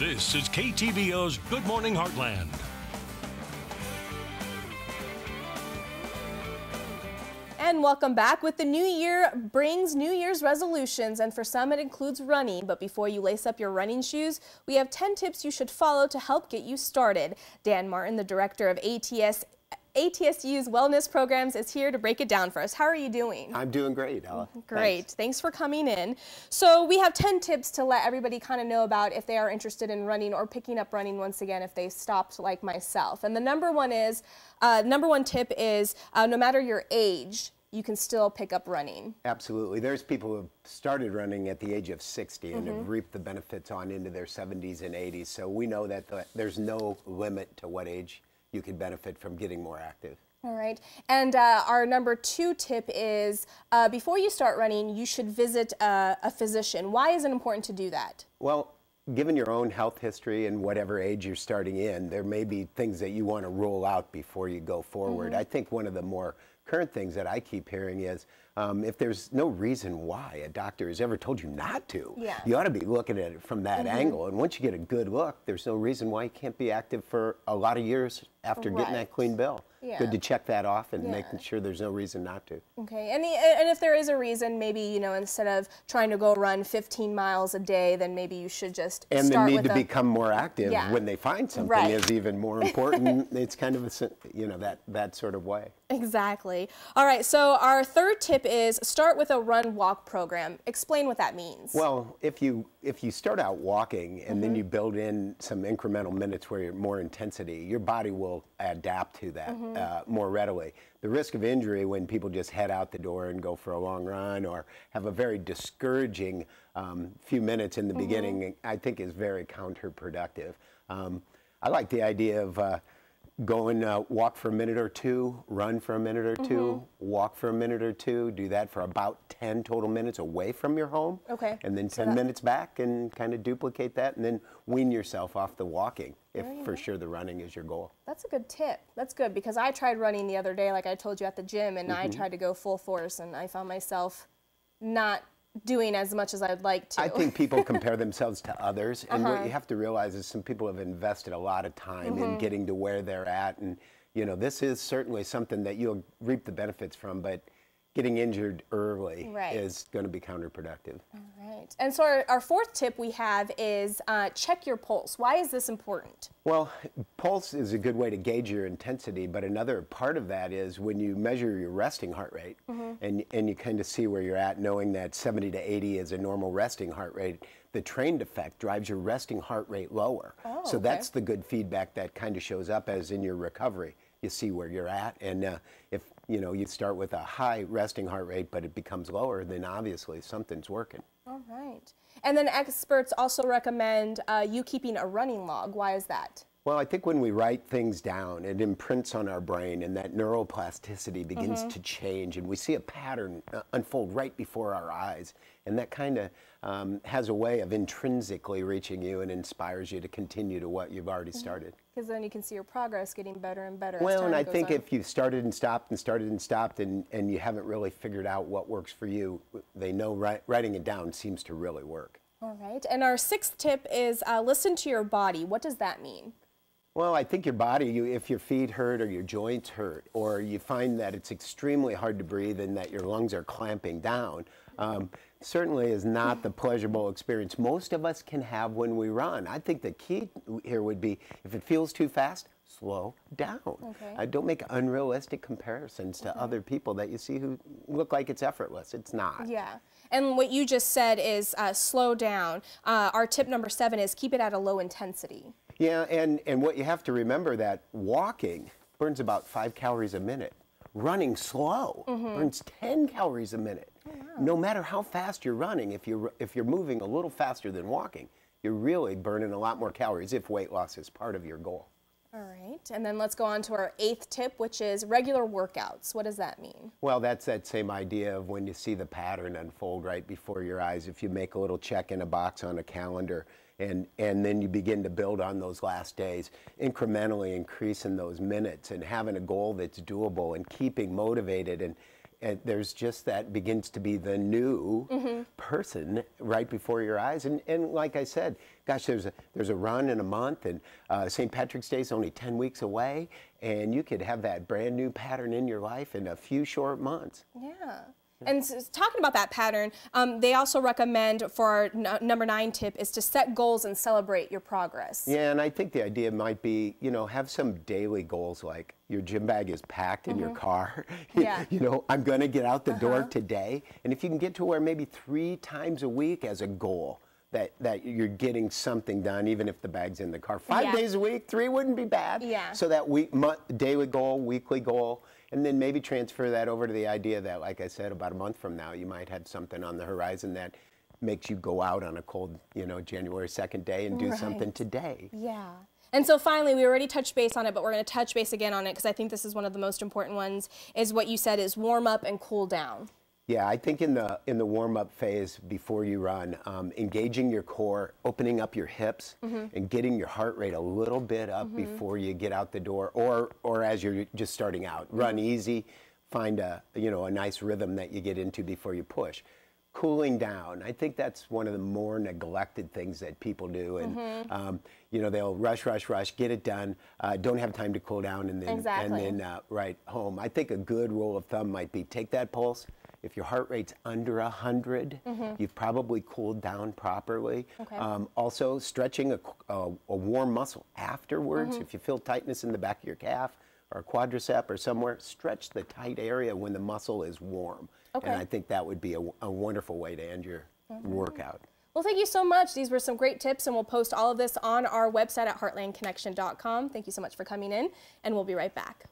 This is KTVO's Good Morning Heartland. And welcome back. With the new year brings New Year's resolutions, and for some it includes running. But before you lace up your running shoes, we have 10 tips you should follow to help get you started. Dan Martin, the director of ATSU's wellness programs, is here to break it down for us. How are you doing? I'm doing great, Ella. Great. Thanks for coming in. So we have 10 tips to let everybody kind of know about if they are interested in running or picking up running once again if they stopped like myself. And the number one tip is no matter your age, you can still pick up running. Absolutely. There's people who have started running at the age of 60 and have reaped the benefits on into their 70s and 80s. So we know that there's no limit to what age you can benefit from getting more active. All right. And our number 2 tip is before you start running, you should visit a physician. Why is it important to do that? Well, given your own health history and whatever age you're starting in, there may be things that you want to rule out before you go forward. I think one of the more current things that I keep hearing is if there's no reason why a doctor has ever told you not to, you ought to be looking at it from that angle. And once you get a good look, there's no reason why you can't be active for a lot of years after getting that clean bill. Good to check that off and making sure there's no reason not to. Okay, and if there is a reason, maybe, you know, instead of trying to go run 15 miles a day, then maybe you should just and the need to become more active when they find something is even more important. It's kind of a, you know, that sort of way. Exactly. All right, so our third tip is start with a run-walk program. Explain what that means. Well, if you start out walking and then you build in some incremental minutes where you're more intensity, your body will adapt to that more readily. The risk of injury when people just head out the door and go for a long run or have a very discouraging few minutes in the beginning, I think is very counterproductive. I like the idea of going walk for a minute or two, run for a minute or two, walk for a minute or two, do that for about 10 total minutes away from your home. Okay. And then 10 minutes back and kind of duplicate that and then wean yourself off the walking if for sure the running is your goal. That's a good tip. That's good because I tried running the other day, like I told you, at the gym, and I tried to go full force and I found myself not doing as much as I'd like to. I think people compare themselves to others, and what you have to realize is some people have invested a lot of time in getting to where they're at, and you know, this is certainly something that you'll reap the benefits from, but getting injured early is going to be counterproductive. All right. And so our fourth tip we have is check your pulse. Why is this important? Well, pulse is a good way to gauge your intensity, but another part of that is when you measure your resting heart rate and you kind of see where you're at, knowing that 70 to 80 is a normal resting heart rate, the trained effect drives your resting heart rate lower. So that's the good feedback that kind of shows up as in your recovery. You see where you're at, and if you know you start with a high resting heart rate but it becomes lower, then obviously something's working. All right. And then experts also recommend you keeping a running log. Why is that? Well, I think when we write things down, it imprints on our brain and that neuroplasticity begins to change, and we see a pattern unfold right before our eyes, and that kind of has a way of intrinsically reaching you and inspires you to continue to what you've already started. Because then you can see your progress getting better and better. Well, and I think if you started and stopped and started and stopped and you haven't really figured out what works for you, they know writing it down seems to really work. All right. And our sixth tip is listen to your body. What does that mean? Well, I think your body, if your feet hurt or your joints hurt, or you find that it's extremely hard to breathe and that your lungs are clamping down, certainly is not the pleasurable experience most of us can have when we run. I think the key here would be if it feels too fast, slow down. Don't make unrealistic comparisons to other people that you see who look like it's effortless. It's not. Yeah. And what you just said is slow down. Our tip number 7 is keep it at a low intensity. Yeah, and what you have to remember that walking burns about 5 calories a minute. Running slow burns 10 calories a minute. No matter how fast you're running, if you're moving a little faster than walking, you're really burning a lot more calories if weight loss is part of your goal. All right, and then let's go on to our 8th tip, which is regular workouts. What does that mean? Well, that's that same idea of when you see the pattern unfold right before your eyes. If you make a little check in a box on a calendar and then you begin to build on those last days, incrementally increasing those minutes and having a goal that's doable and keeping motivated there's just that begins to be the new person right before your eyes. And like I said, gosh, there's a run in a month, and St. Patrick's Day is only 10 weeks away, and you could have that brand new pattern in your life in a few short months. Yeah. And talking about that pattern, they also recommend for our number 9 tip is to set goals and celebrate your progress. Yeah, and I think the idea might be, have some daily goals, like your gym bag is packed in your car. Yeah. I'm going to get out the door today. And if you can get to where maybe 3 times a week as a goal, that you're getting something done, even if the bag's in the car. 5 days a week, 3 wouldn't be bad. Yeah. So that daily goal, weekly goal, and then maybe transfer that over to the idea that, like I said, about a month from now, you might have something on the horizon that makes you go out on a cold, January 2nd day and do something today. Yeah. And so finally, we already touched base on it, but we're going to touch base again on it because I think this is one of the most important ones, is what you said is warm up and cool down. Yeah, I think in the warm-up phase before you run, engaging your core, opening up your hips, and getting your heart rate a little bit up before you get out the door, or as you're just starting out. Run easy, find a nice rhythm that you get into before you push. Cooling down, I think that's one of the more neglected things that people do, and they'll rush, get it done, don't have time to cool down, and then right home. I think a good rule of thumb might be take that pulse. If your heart rate's under 100, you've probably cooled down properly. Okay. Also, stretching a warm muscle afterwards. If you feel tightness in the back of your calf or a quadricep or somewhere, stretch the tight area when the muscle is warm. Okay. And I think that would be a wonderful way to end your workout. Well, thank you so much. These were some great tips, and we'll post all of this on our website at heartlandconnection.com. Thank you so much for coming in, and we'll be right back.